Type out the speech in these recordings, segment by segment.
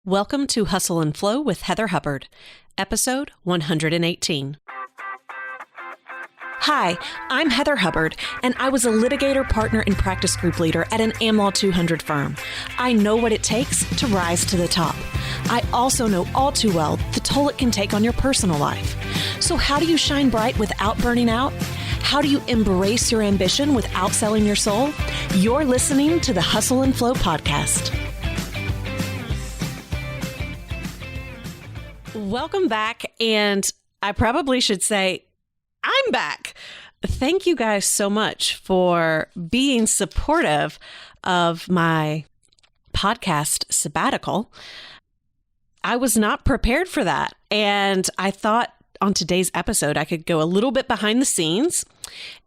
Welcome to Hustle and Flow with Heather Hubbard, episode 118. Hi, I'm Heather Hubbard, and I was a litigator, partner, and practice group leader at an AmLaw 200 firm. I know what it takes to rise to the top. I also know all too well the toll it can take on your personal life. So how do you shine bright without burning out? How do you embrace your ambition without selling your soul? You're listening to the Hustle and Flow podcast. Welcome back, and I probably should say, I'm back. Thank you guys so much for being supportive of my podcast sabbatical. I was not prepared for that, and I thought on today's episode I could go a little bit behind the scenes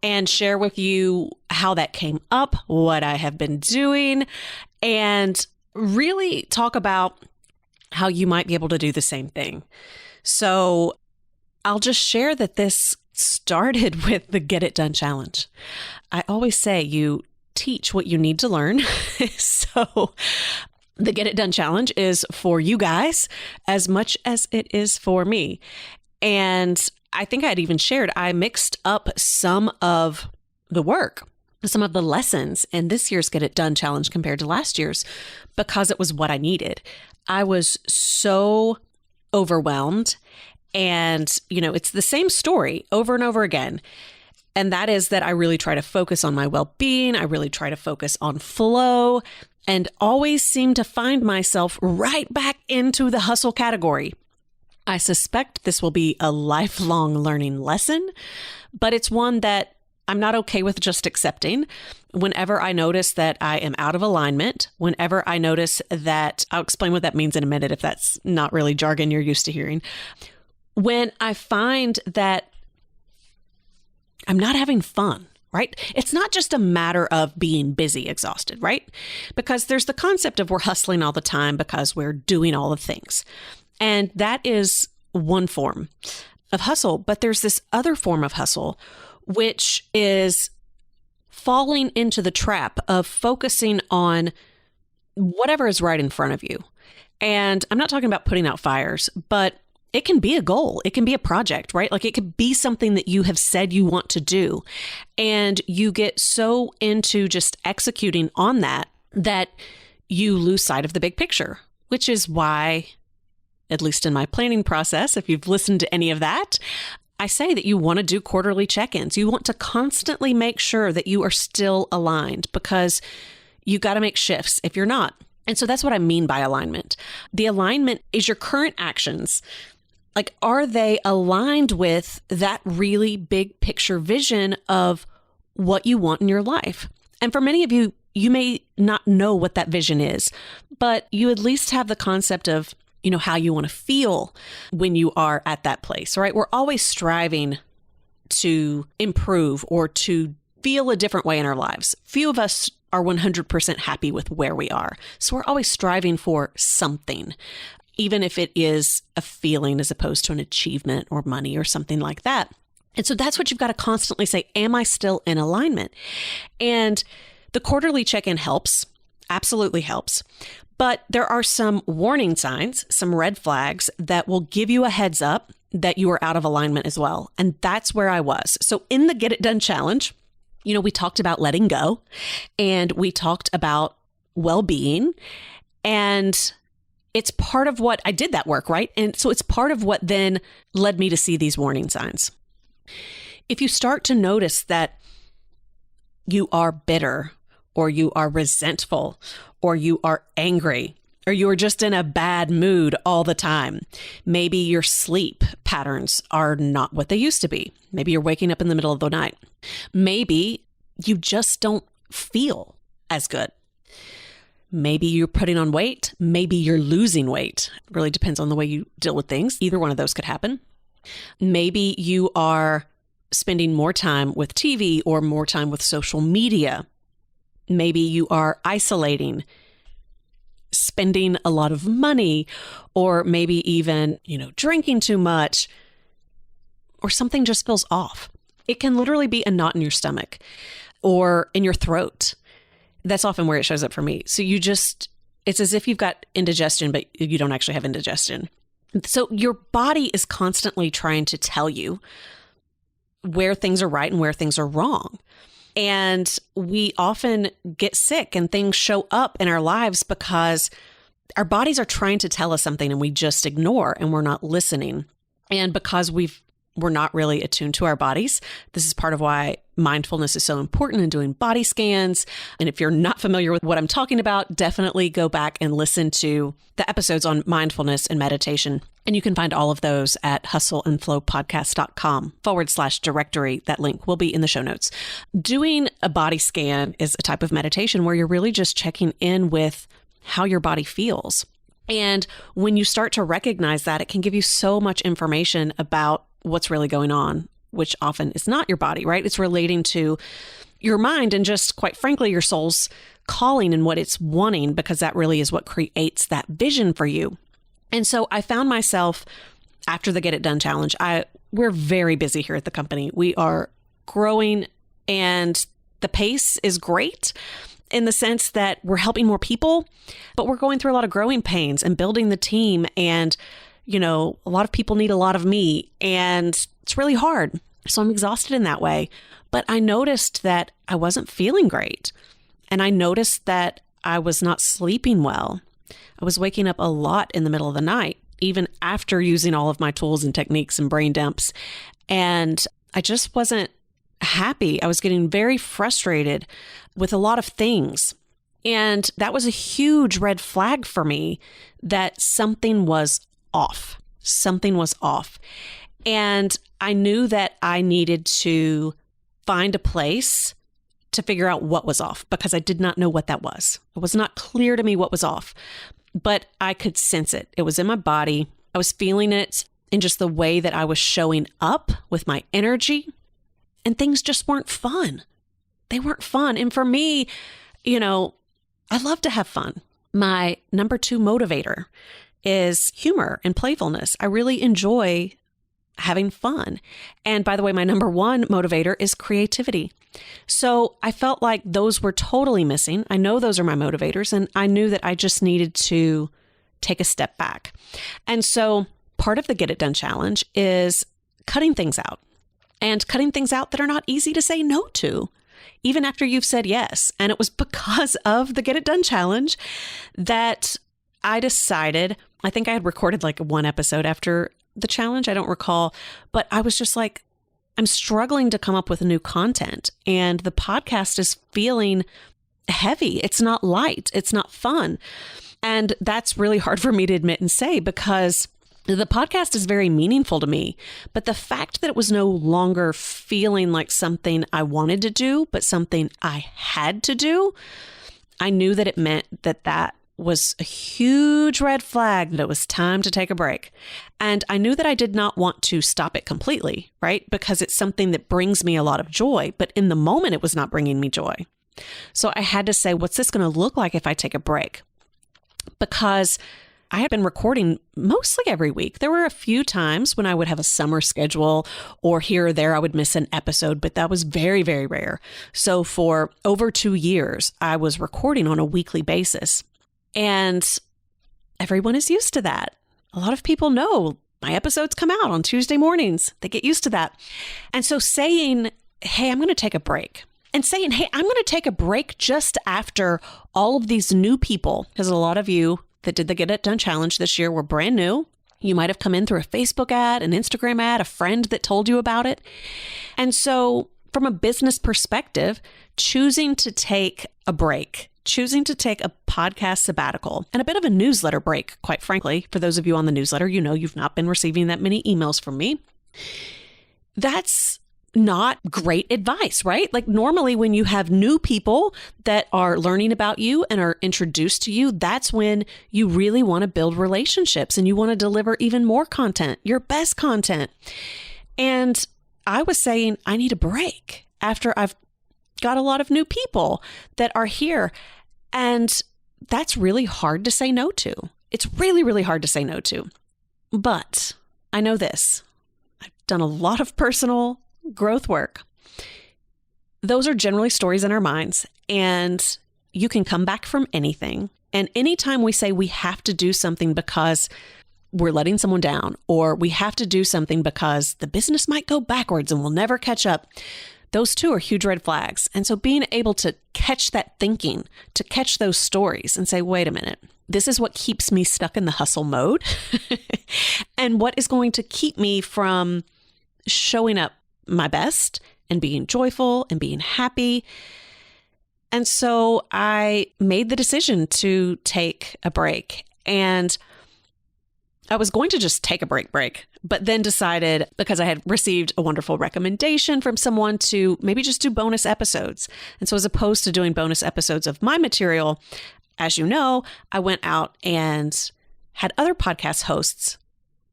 and share with you how that came up, what I have been doing, and really talk about how you might be able to do the same thing. So I'll just share that this started with the Get It Done Challenge. I always say you teach what you need to learn. So the Get It Done Challenge is for you guys as much as it is for me. And I think I'd even shared, I mixed up some of the work, some of the lessons in this year's Get It Done Challenge compared to last year's because it was what I needed. I was so overwhelmed, and, it's the same story over and over again. And that is that I really try to focus on my well-being. I really try to focus on flow and always seem to find myself right back into the hustle category. I suspect this will be a lifelong learning lesson, but it's one that I'm not okay with just accepting. Whenever I notice that I am out of alignment, whenever I notice that, I'll explain what that means in a minute if that's not really jargon you're used to hearing. When I find that I'm not having fun, right? It's not just a matter of being busy, exhausted, right? Because there's the concept of we're hustling all the time because we're doing all the things. And that is one form of hustle. But there's this other form of hustle, which is falling into the trap of focusing on whatever is right in front of you. And I'm not talking about putting out fires, but it can be a goal. It can be a project, right? Like it could be something that you have said you want to do. And you get so into just executing on that you lose sight of the big picture, which is why, at least in my planning process, if you've listened to any of that, I say that you want to do quarterly check-ins. You want to constantly make sure that you are still aligned because you got to make shifts if you're not. And so that's what I mean by alignment. The alignment is your current actions. Like, are they aligned with that really big picture vision of what you want in your life? And for many of you, you may not know what that vision is, but you at least have the concept of how you want to feel when you are at that place, right? We're always striving to improve or to feel a different way in our lives. Few of us are 100% happy with where we are. So we're always striving for something, even if it is a feeling as opposed to an achievement or money or something like that. And so that's what you've got to constantly say, am I still in alignment? And the quarterly check-in helps, absolutely helps. But there are some warning signs, some red flags that will give you a heads up that you are out of alignment as well. And that's where I was. So in the Get It Done Challenge, we talked about letting go and we talked about well-being, and it's part of what I did that work, right? And so it's part of what then led me to see these warning signs. If you start to notice that you are bitter or you are resentful or you are angry, or you are just in a bad mood all the time. Maybe your sleep patterns are not what they used to be. Maybe you're waking up in the middle of the night. Maybe you just don't feel as good. Maybe you're putting on weight. Maybe you're losing weight. It really depends on the way you deal with things. Either one of those could happen. Maybe you are spending more time with TV or more time with social media. Maybe you are isolating, spending a lot of money, or maybe even, drinking too much, or something just feels off. It can literally be a knot in your stomach or in your throat. That's often where it shows up for me. So you just It's as if you've got indigestion, but you don't actually have indigestion. So your body is constantly trying to tell you where things are right and where things are wrong. And we often get sick and things show up in our lives because our bodies are trying to tell us something and we just ignore and we're not listening. And because we're not really attuned to our bodies. This is part of why mindfulness is so important in doing body scans. And if you're not familiar with what I'm talking about, definitely go back and listen to the episodes on mindfulness and meditation. And you can find all of those at hustleandflowpodcast.com/directory. That link will be in the show notes. Doing a body scan is a type of meditation where you're really just checking in with how your body feels. And when you start to recognize that, it can give you so much information about what's really going on, which often is not your body, right? It's relating to your mind and just, quite frankly, your soul's calling and what it's wanting, because that really is what creates that vision for you. And so I found myself after the Get It Done Challenge, we're very busy here at the company. We are growing and the pace is great in the sense that we're helping more people, but we're going through a lot of growing pains and building the team. And a lot of people need a lot of me, and it's really hard. So I'm exhausted in that way. But I noticed that I wasn't feeling great. And I noticed that I was not sleeping well. I was waking up a lot in the middle of the night, even after using all of my tools and techniques and brain dumps. And I just wasn't happy. I was getting very frustrated with a lot of things. And that was a huge red flag for me that something was off. Something was off. And I knew that I needed to find a place to figure out what was off, because I did not know what that was. It was not clear to me what was off, but I could sense it. It was in my body. I was feeling it in just the way that I was showing up with my energy, and things just weren't fun. They weren't fun. And for me, I love to have fun. My number 2 motivator is humor and playfulness. I really enjoy having fun. And by the way, my number 1 motivator is creativity. So I felt like those were totally missing. I know those are my motivators, and I knew that I just needed to take a step back. And so part of the Get It Done Challenge is cutting things out, and cutting things out that are not easy to say no to, even after you've said yes. And it was because of the Get It Done Challenge that I decided, I think I had recorded like 1 episode after the challenge. I don't recall, but I was just like, I'm struggling to come up with new content, and the podcast is feeling heavy. It's not light. It's not fun. And that's really hard for me to admit and say, because the podcast is very meaningful to me. But the fact that it was no longer feeling like something I wanted to do, but something I had to do, I knew that it meant that was a huge red flag, that it was time to take a break. And I knew that I did not want to stop it completely, right? Because it's something that brings me a lot of joy, but in the moment it was not bringing me joy. So I had to say, what's this going to look like if I take a break? Because I had been recording mostly every week. There were a few times when I would have a summer schedule, or here or there I would miss an episode, but that was very, very rare. So for over 2 years, I was recording on a weekly basis. And everyone is used to that. A lot of people know my episodes come out on Tuesday mornings. They get used to that. And so saying, hey, I'm going to take a break, and saying, hey, I'm going to take a break just after all of these new people, because a lot of you that did the Get It Done Challenge this year were brand new. You might have come in through a Facebook ad, an Instagram ad, a friend that told you about it. And so from a business perspective, choosing to take a break, choosing to take a podcast sabbatical, and a bit of a newsletter break, quite frankly, for those of you on the newsletter, you've not been receiving that many emails from me. That's not great advice, right? Like normally when you have new people that are learning about you and are introduced to you, that's when you really want to build relationships and you want to deliver even more content, your best content. And I was saying, I need a break after I've got a lot of new people that are here. And that's really hard to say no to. It's really, really hard to say no to. But I know this. I've done a lot of personal growth work. Those are generally stories in our minds, and you can come back from anything. And anytime we say we have to do something because we're letting someone down, or we have to do something because the business might go backwards and we'll never catch up, those two are huge red flags. And so being able to catch that thinking, to catch those stories and say, wait a minute, this is what keeps me stuck in the hustle mode and what is going to keep me from showing up my best and being joyful and being happy. And so I made the decision to take a break, and I was going to just take a break, but then decided, because I had received a wonderful recommendation from someone, to maybe just do bonus episodes. And so as opposed to doing bonus episodes of my material, as you know, I went out and had other podcast hosts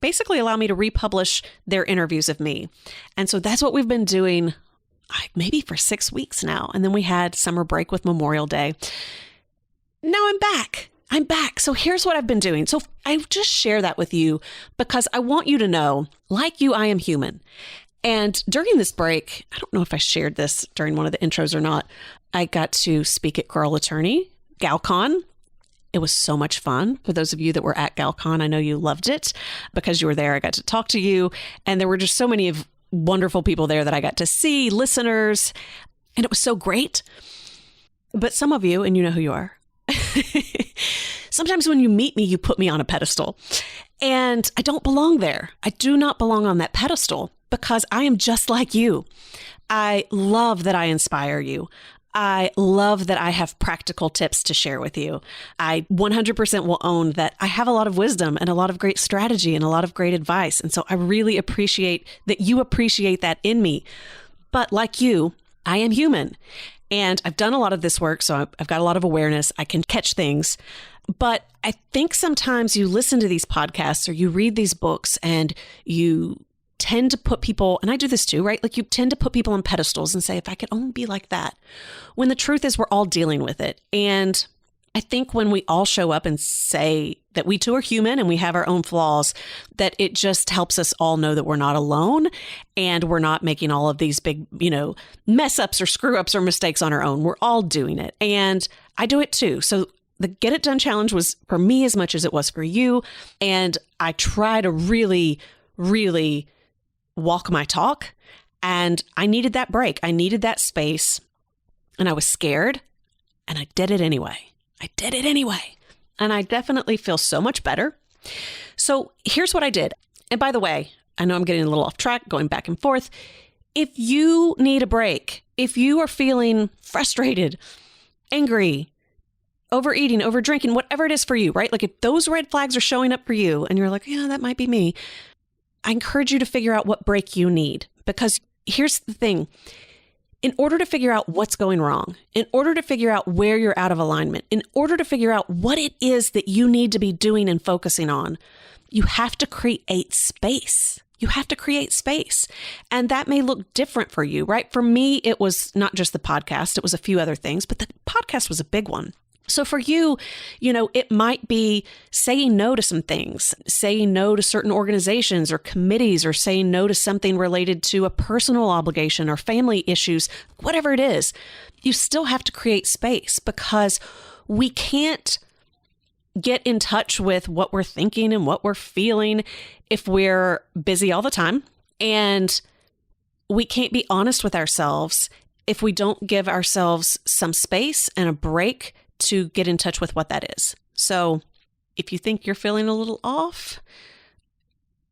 basically allow me to republish their interviews of me. And so that's what we've been doing maybe for 6 weeks now. And then we had summer break with Memorial Day. Now I'm back. So here's what I've been doing. So I just share that with you because I want you to know, like you, I am human. And during this break, I don't know if I shared this during one of the intros or not, I got to speak at Girl Attorney, GalCon. It was so much fun. For those of you that were at GalCon, I know you loved it because you were there. I got to talk to you. And there were just so many wonderful people there that I got to see, listeners, and it was so great. But some of you, and you know who you are, sometimes when you meet me, you put me on a pedestal, and I don't belong there. I do not belong on that pedestal because I am just like you. I love that I inspire you. I love that I have practical tips to share with you. I 100% will own that I have a lot of wisdom and a lot of great strategy and a lot of great advice. And so I really appreciate that you appreciate that in me. But like you, I am human. And I've done a lot of this work, so I've got a lot of awareness. I can catch things. But I think sometimes you listen to these podcasts or you read these books and you tend to put people, and I do this too, right? Like you tend to put people on pedestals and say, if I could only be like that, when the truth is we're all dealing with it. And I think when we all show up and say that we too are human and we have our own flaws, that it just helps us all know that we're not alone and we're not making all of these big, mess ups or screw ups or mistakes on our own. We're all doing it. And I do it too. So the Get It Done Challenge was for me as much as it was for you. And I try to really, really walk my talk. And I needed that break. I needed that space. And I was scared. And I did it anyway. And I definitely feel so much better. So here's what I did. And by the way, I know I'm getting a little off track, going back and forth. If you need a break, if you are feeling frustrated, angry, overeating, over drinking, whatever it is for you, right? Like if those red flags are showing up for you and you're like, yeah, that might be me. I encourage you to figure out what break you need, because here's the thing. In order to figure out what's going wrong, in order to figure out where you're out of alignment, in order to figure out what it is that you need to be doing and focusing on, you have to create space. And that may look different for you, right? For me, it was not just the podcast. It was a few other things, but the podcast was a big one. So for you, it might be saying no to some things, saying no to certain organizations or committees, or saying no to something related to a personal obligation or family issues, whatever it is. You still have to create space, because we can't get in touch with what we're thinking and what we're feeling if we're busy all the time. And we can't be honest with ourselves if we don't give ourselves some space and a break to get in touch with what that is. So if you think you're feeling a little off,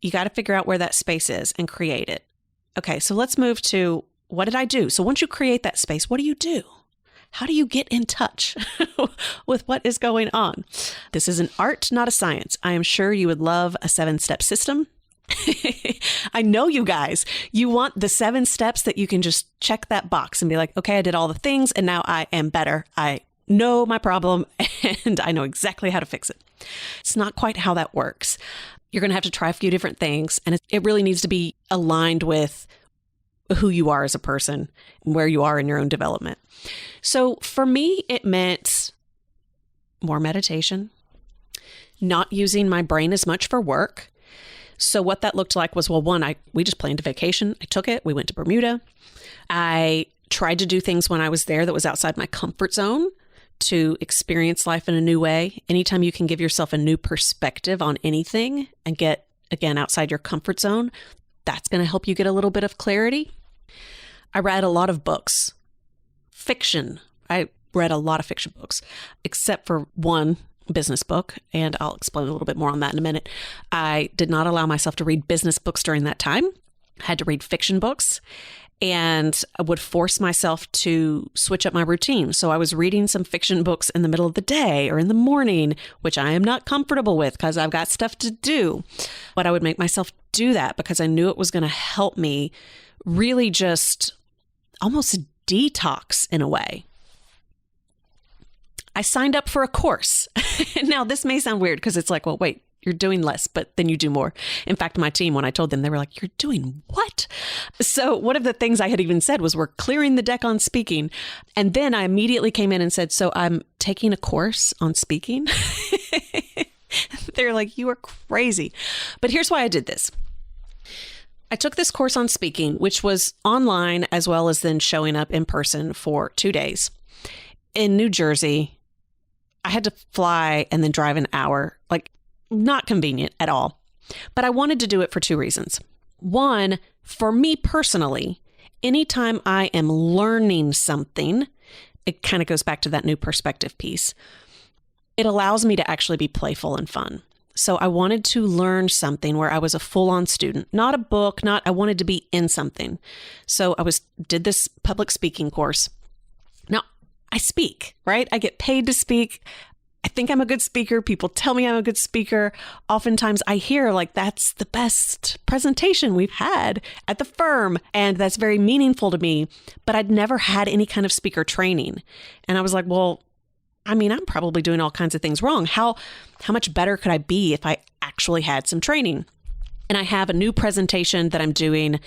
you got to figure out where that space is and create it. Okay, so let's move to, what did I do? So once you create that space, what do you do? How do you get in touch with what is going on? This is an art, not a science. I am sure you would love a 7-step system. I know you guys, you want the 7 steps that you can just check that box and be like, okay, I did all the things and now I am better. I know my problem and I know exactly how to fix it. It's not quite how that works. You're going to have to try a few different things, and it really needs to be aligned with who you are as a person and where you are in your own development. So for me, it meant more meditation, not using my brain as much for work. So what that looked like was, well, one, we just planned a vacation. I took it. We went to Bermuda. I tried to do things when I was there that was outside my comfort zone to experience life in a new way, anytime you can give yourself a new perspective on anything and get, again, outside your comfort zone, that's going to help you get a little bit of clarity. I read a lot of books. Fiction. I read a lot of fiction books, except for one business book, and I'll explain a little bit more on that in a minute. I did not allow myself to read business books during that time. I had to read fiction books, and I would force myself to switch up my routine. So I was reading some fiction books in the middle of the day or in the morning, which I am not comfortable with because I've got stuff to do. But I would make myself do that because I knew it was going to help me really just almost detox in a way. I signed up for a course. Now, this may sound weird because it's like, well, wait, you're doing less, but then you do more. In fact, my team, when I told them, they were like, you're doing what? So one of the things I had even said was, we're clearing the deck on speaking. And then I immediately came in and said, so I'm taking a course on speaking. They're like, you are crazy. But here's why I did this. I took this course on speaking, which was online as well as then showing up in person for 2 days in New Jersey. I had to fly and then drive an hour, like not convenient at all. But I wanted to do it for 2 reasons. One, for me personally, anytime I am learning something, it kind of goes back to that new perspective piece. It allows me to actually be playful and fun. So I wanted to learn something where I was a full-on student, not a book, I wanted to be in something. So I did this public speaking course. Now, I speak, right? I get paid to speak. I think I'm a good speaker. People tell me I'm a good speaker. Oftentimes I hear like, that's the best presentation we've had at the firm. And that's very meaningful to me, but I'd never had any kind of speaker training. And I was like, well, I mean, I'm probably doing all kinds of things wrong. How much better could I be if I actually had some training? And I have a new presentation that I'm doing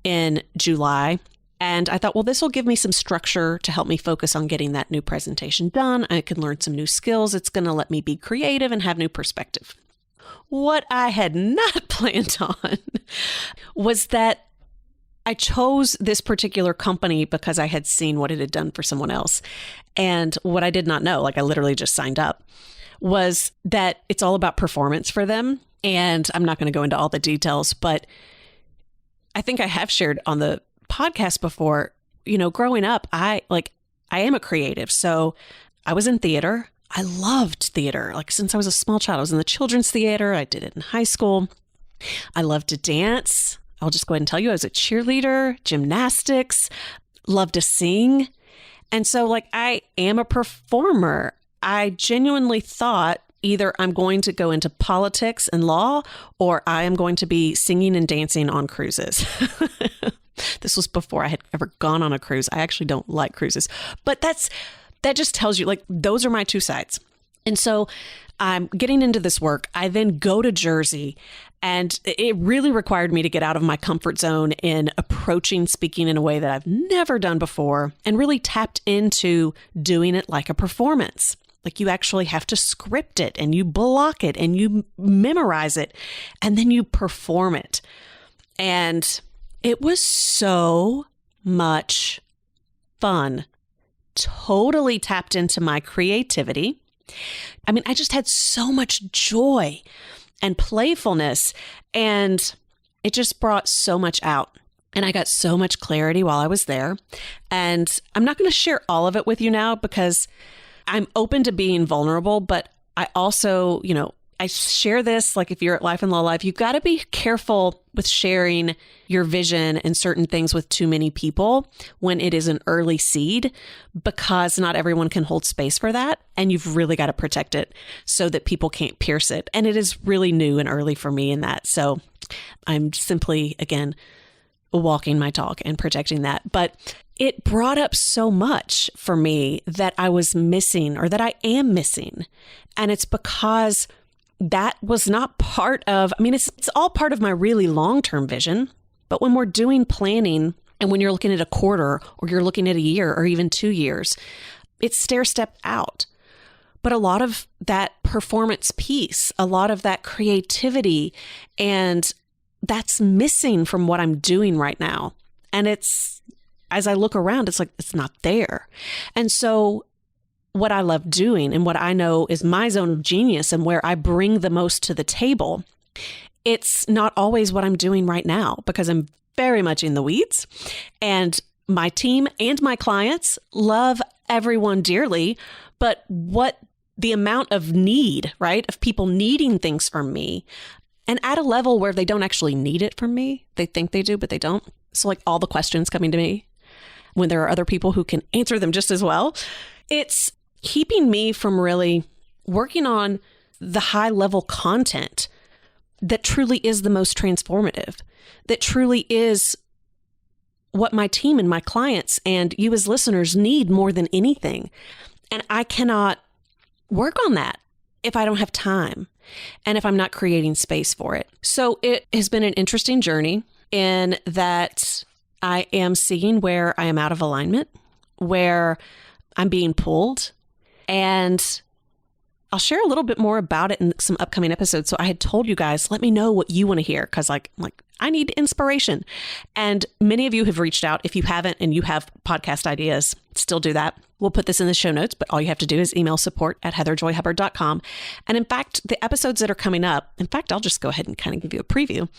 in July. And I thought, well, this will give me some structure to help me focus on getting that new presentation done. I can learn some new skills. It's going to let me be creative and have new perspective. What I had not planned on was that I chose this particular company because I had seen what it had done for someone else. And what I did not know, like I literally just signed up, was that it's all about performance for them. And I'm not going to go into all the details, but I think I have shared on the podcast before, growing up, I am a creative. So I was in theater. I loved theater. Like since I was a small child, I was in the children's theater. I did it in high school. I loved to dance. I'll just go ahead and tell you, I was a cheerleader, gymnastics, loved to sing. And so like, I am a performer. I genuinely thought either I'm going to go into politics and law, or I am going to be singing and dancing on cruises. This was before I had ever gone on a cruise. I actually don't like cruises, but that just tells you like, those are my 2 sides. And so I'm getting into this work. I then go to Jersey, and it really required me to get out of my comfort zone in approaching speaking in a way that I've never done before, and really tapped into doing it like a performance. Like you actually have to script it and you block it and you memorize it and then you perform it. And it was so much fun. Totally tapped into my creativity. I mean, I just had so much joy and playfulness, and it just brought so much out. And I got so much clarity while I was there. And I'm not going to share all of it with you now because I'm open to being vulnerable, but I also, I share this, like if you're at Life and Law Life, you've got to be careful with sharing your vision and certain things with too many people when it is an early seed, because not everyone can hold space for that. And you've really got to protect it so that people can't pierce it. And it is really new and early for me in that. So I'm simply, again, walking my talk and protecting that. But it brought up so much for me that I was missing, or that I am missing. And it's because that was not part of, it's all part of my really long-term vision. But when we're doing planning, and when you're looking at a quarter, or you're looking at a year, or even 2 years, it's stair-step out. But a lot of that performance piece, a lot of that creativity, and that's missing from what I'm doing right now. And it's, as I look around, it's like, it's not there. And so what I love doing and what I know is my zone of genius and where I bring the most to the table, it's not always what I'm doing right now because I'm very much in the weeds. And my team and my clients love everyone dearly, but what the amount of need, right, of people needing things from me and at a level where they don't actually need it from me. They think they do, but they don't. So like all the questions coming to me when there are other people who can answer them just as well. It's keeping me from really working on the high level content that truly is the most transformative, that truly is what my team and my clients and you as listeners need more than anything. And I cannot work on that if I don't have time and if I'm not creating space for it. So it has been an interesting journey in that I am seeing where I am out of alignment, where I'm being pulled. And I'll share a little bit more about it in some upcoming episodes. So I had told you guys, let me know what you want to hear because like I need inspiration. And many of you have reached out. If you haven't and you have podcast ideas, still do that. We'll put this in the show notes, but all you have to do is email support@heatherjoyhubbard.com. And in fact, the episodes that are coming up, in fact, I'll just go ahead and kind of give you a preview.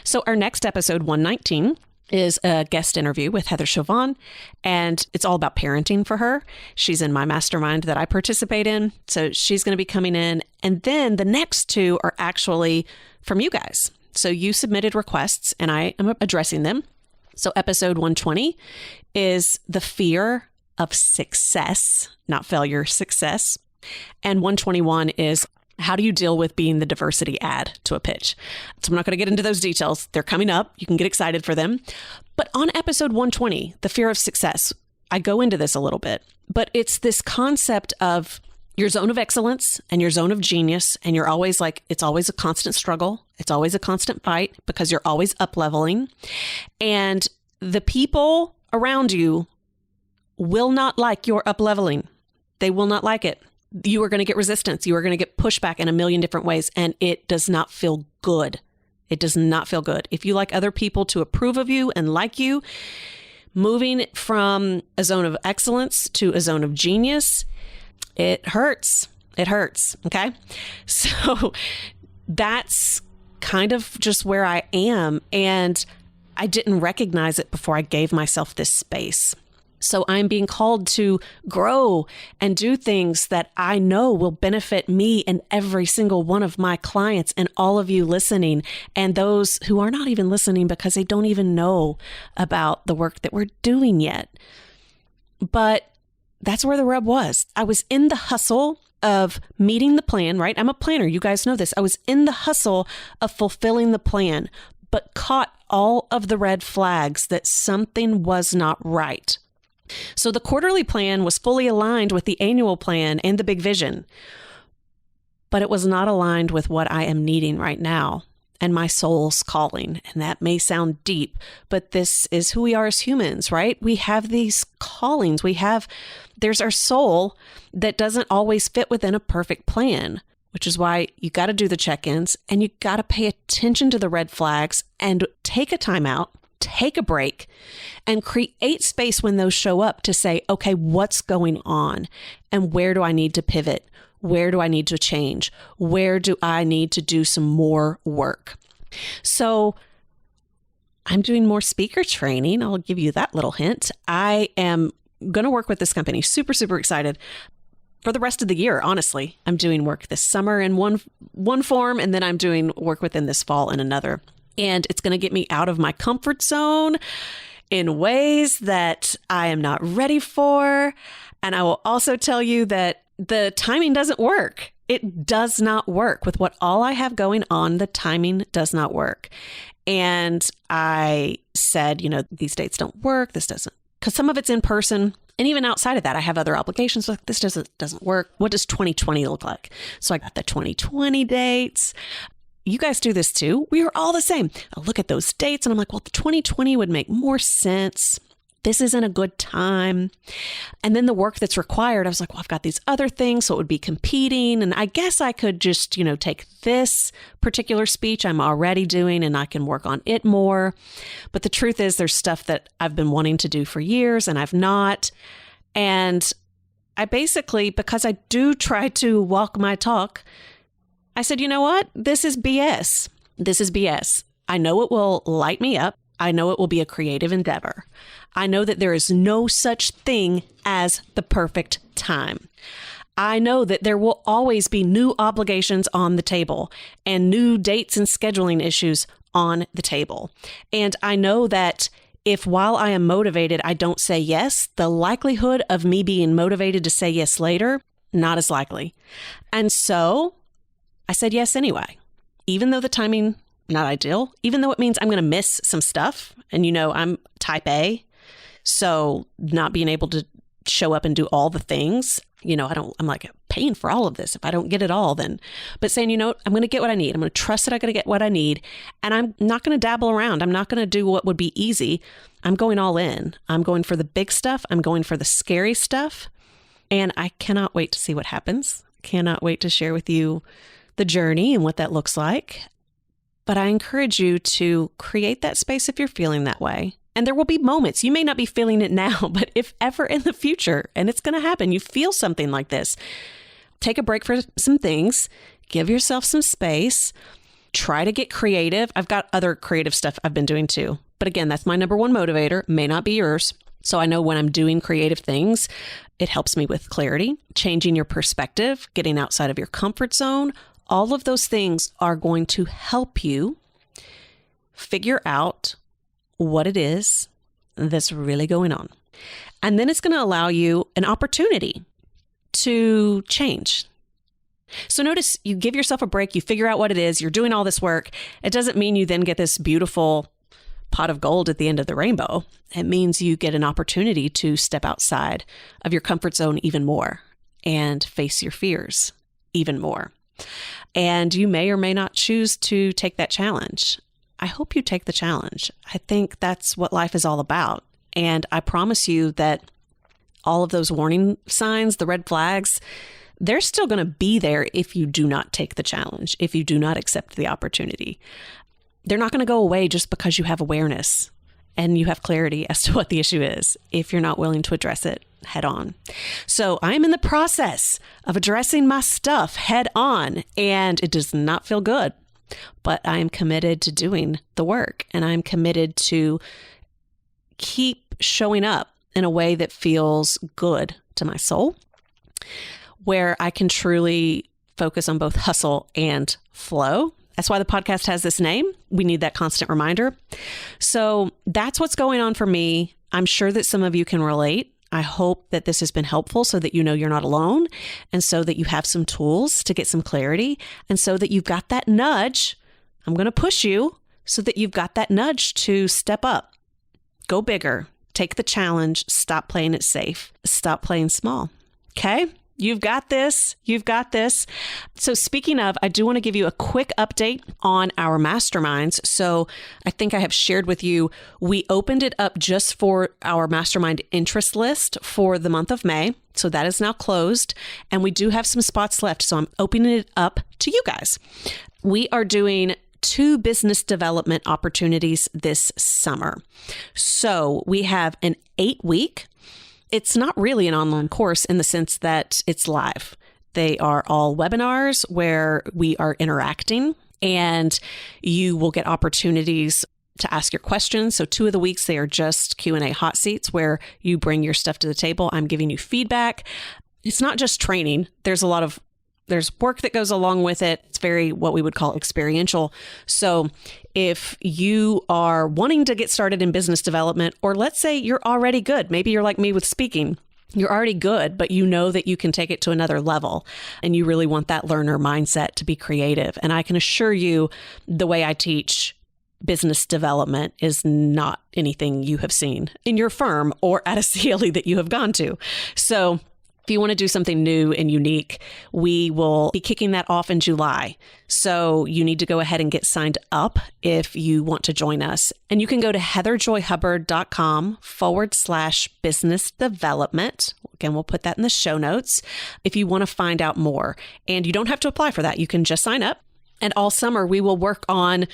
So our next episode, 119, is a guest interview with Heather Chauvin, and it's all about parenting for her. She's in my mastermind that I participate in, so she's going to be coming in. And then the next two are actually from you guys. So you submitted requests, and I am addressing them. So episode 120 is the fear of success, not failure, success. And 121 is how do you deal with being the diversity add to a pitch? So I'm not going to get into those details. They're coming up. You can get excited for them. But on episode 120, the fear of success, I go into this a little bit, but it's this concept of your zone of excellence and your zone of genius. And you're always like, it's always a constant struggle. It's always a constant fight because you're always up leveling. And the people around you will not like your up leveling. They will not like it. You are going to get resistance. You are going to get pushback in a million different ways. And it does not feel good. It does not feel good. If you like other people to approve of you and like you, moving from a zone of excellence to a zone of genius, it hurts. It hurts. Okay. So that's kind of just where I am. And I didn't recognize it before I gave myself this space. So I'm being called to grow and do things that I know will benefit me and every single one of my clients and all of you listening and those who are not even listening because they don't even know about the work that we're doing yet. But that's where the rub was. I was in the hustle of meeting the plan, right? I'm a planner. You guys know this. I was in the hustle of fulfilling the plan, but caught all of the red flags that something was not right. So the quarterly plan was fully aligned with the annual plan and the big vision, but it was not aligned with what I am needing right now and my soul's calling. And that may sound deep, but this is who we are as humans, right? We have these callings. There's our soul that doesn't always fit within a perfect plan, which is why you got to do the check-ins and you got to pay attention to the red flags and take a time out. Take a break and create space when those show up to say, okay, what's going on and where do I need to pivot? Where do I need to change? Where do I need to do some more work? So I'm doing more speaker training. I'll give you that little hint. I am going to work with this company. Super, super excited. For the rest of the year, honestly, I'm doing work this summer in one form, and then I'm doing work within this fall in another. And it's going to get me out of my comfort zone in ways that I am not ready for. And I will also tell you that the timing doesn't work. It does not work with what all I have going on. The timing does not work. And I said, these dates don't work. This doesn't, because some of it's in person. And even outside of that, I have other obligations. Like this doesn't work. What does 2020 look like? So I got the 2020 dates. You guys do this too. We are all the same. I look at those dates and I'm like, well, the 2020 would make more sense. This isn't a good time. And then the work that's required, I was like, well, I've got these other things, so it would be competing. And I guess I could just, take this particular speech I'm already doing and I can work on it more. But the truth is there's stuff that I've been wanting to do for years and I've not. And I basically, because I do try to walk my talk, I said, you know what? This is BS. This is BS. I know it will light me up. I know it will be a creative endeavor. I know that there is no such thing as the perfect time. I know that there will always be new obligations on the table and new dates and scheduling issues on the table. And I know that if while I am motivated, I don't say yes, the likelihood of me being motivated to say yes later, not as likely. And so I said yes anyway, even though the timing, not ideal, even though it means I'm going to miss some stuff. And I'm type A. So not being able to show up and do all the things, I'm like paying for all of this. If I don't get it all, then, but saying, I'm going to get what I need. I'm going to trust that I'm going to get what I need. And I'm not going to dabble around. I'm not going to do what would be easy. I'm going all in. I'm going for the big stuff. I'm going for the scary stuff. And I cannot wait to see what happens. Cannot wait to share with you the journey and what that looks like. But I encourage you to create that space if you're feeling that way. And there will be moments, you may not be feeling it now, but if ever in the future, and it's going to happen, you feel something like this, take a break for some things, give yourself some space, try to get creative. I've got other creative stuff I've been doing too. But again, that's my number one motivator, may not be yours. So I know when I'm doing creative things, it helps me with clarity, changing your perspective, getting outside of your comfort zone. All of those things are going to help you figure out what it is that's really going on. And then it's going to allow you an opportunity to change. So notice you give yourself a break, you figure out what it is, you're doing all this work. It doesn't mean you then get this beautiful pot of gold at the end of the rainbow. It means you get an opportunity to step outside of your comfort zone even more and face your fears even more. And you may or may not choose to take that challenge. I hope you take the challenge. I think that's what life is all about. And I promise you that all of those warning signs, the red flags, they're still going to be there if you do not take the challenge, if you do not accept the opportunity. They're not going to go away just because you have awareness and you have clarity as to what the issue is, if you're not willing to address it head on. So I'm in the process of addressing my stuff head on, and it does not feel good. But I am committed to doing the work, and I'm committed to keep showing up in a way that feels good to my soul, where I can truly focus on both hustle and flow. That's why the podcast has this name. We need that constant reminder. So that's what's going on for me. I'm sure that some of you can relate. I hope that this has been helpful so that you know you're not alone, and so that you have some tools to get some clarity, and so that you've got that nudge. I'm going to push you so that you've got that nudge to step up, go bigger, take the challenge, stop playing it safe, stop playing small. Okay? You've got this. You've got this. So speaking of, I do want to give you a quick update on our masterminds. So I think I have shared with you, we opened it up just for our mastermind interest list for the month of May. So that is now closed, and we do have some spots left. So I'm opening it up to you guys. We are doing 2 business development opportunities this summer. So we have an 8-week. It's not really an online course in the sense that it's live. They are all webinars where we are interacting, and you will get opportunities to ask your questions. So 2 of the weeks, they are just Q&A hot seats where you bring your stuff to the table. I'm giving you feedback. It's not just training. There's work that goes along with it. It's very what we would call experiential. So if you are wanting to get started in business development, or let's say you're already good, maybe you're like me with speaking, you're already good, but you know that you can take it to another level, and you really want that learner mindset to be creative. And I can assure you, the way I teach business development is not anything you have seen in your firm or at a CLE that you have gone to. So if you want to do something new and unique, we will be kicking that off in July. So you need to go ahead and get signed up if you want to join us. And you can go to heatherjoyhubbard.com/business development. Again, we'll put that in the show notes if you want to find out more. And you don't have to apply for that. You can just sign up. And all summer, we will work on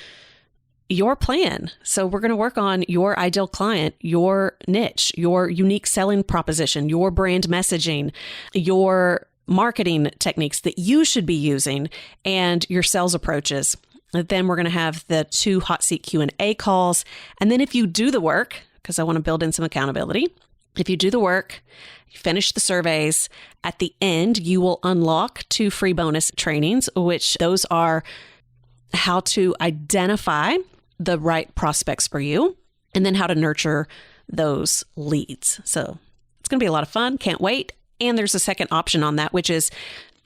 your plan. So we're going to work on your ideal client, your niche, your unique selling proposition, your brand messaging, your marketing techniques that you should be using, and your sales approaches. Then we're going to have the 2 hot seat Q&A calls. And then if you do the work, because I want to build in some accountability, if you do the work, you finish the surveys, at the end, you will unlock 2 free bonus trainings, which those are how to identify the right prospects for you, and then how to nurture those leads. So it's going to be a lot of fun. Can't wait. And there's a second option on that, which is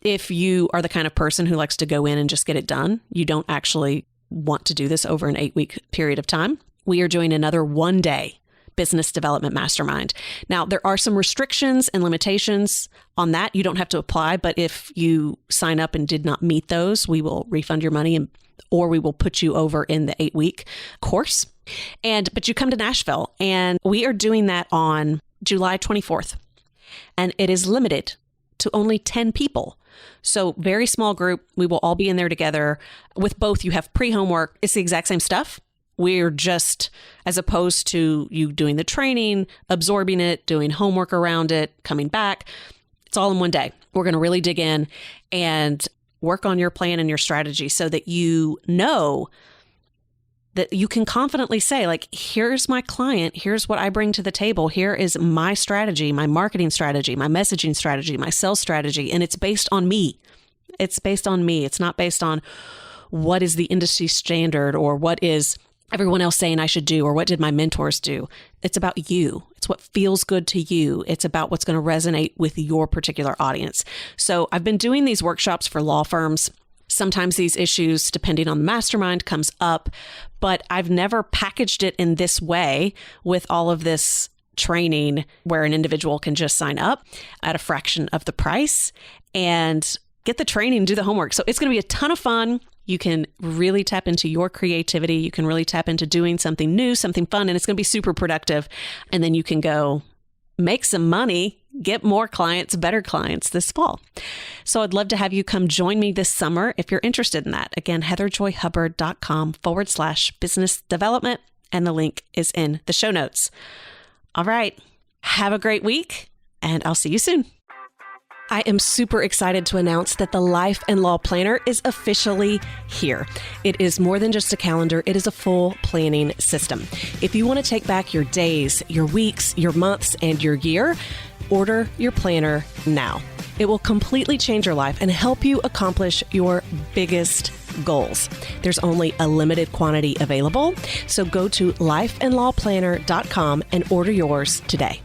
if you are the kind of person who likes to go in and just get it done, you don't actually want to do this over an 8-week period of time, we are doing another 1-day business development mastermind. Now, there are some restrictions and limitations on that. You don't have to apply, but if you sign up and did not meet those, we will refund your money or we will put you over in the 8-week course. But you come to Nashville, and we are doing that on July 24th. And it is limited to only 10 people. So very small group. We will all be in there together. With both, you have pre-homework. It's the exact same stuff. We're just, as opposed to you doing the training, absorbing it, doing homework around it, coming back, it's all in one day. We're going to really dig in and work on your plan and your strategy so that you know that you can confidently say, like, here's my client, here's what I bring to the table, here is my strategy, my marketing strategy, my messaging strategy, my sales strategy, and it's based on me. It's based on me. It's not based on what is the industry standard or what is everyone else saying I should do or what did my mentors do. It's about you. It's what feels good to you. It's about what's going to resonate with your particular audience. So I've been doing these workshops for law firms. Sometimes these issues, depending on the mastermind, comes up, but I've never packaged it in this way with all of this training where an individual can just sign up at a fraction of the price and get the training, do the homework. So it's going to be a ton of fun. You can really tap into your creativity. You can really tap into doing something new, something fun, and it's going to be super productive. And then you can go make some money, get more clients, better clients this fall. So I'd love to have you come join me this summer if you're interested in that. Again, heatherjoyhubbard.com/business development. And the link is in the show notes. All right. Have a great week, and I'll see you soon. I am super excited to announce that the Life and Law Planner is officially here. It is more than just a calendar. It is a full planning system. If you want to take back your days, your weeks, your months, and your year, order your planner now. It will completely change your life and help you accomplish your biggest goals. There's only a limited quantity available, so go to lifeandlawplanner.com and order yours today.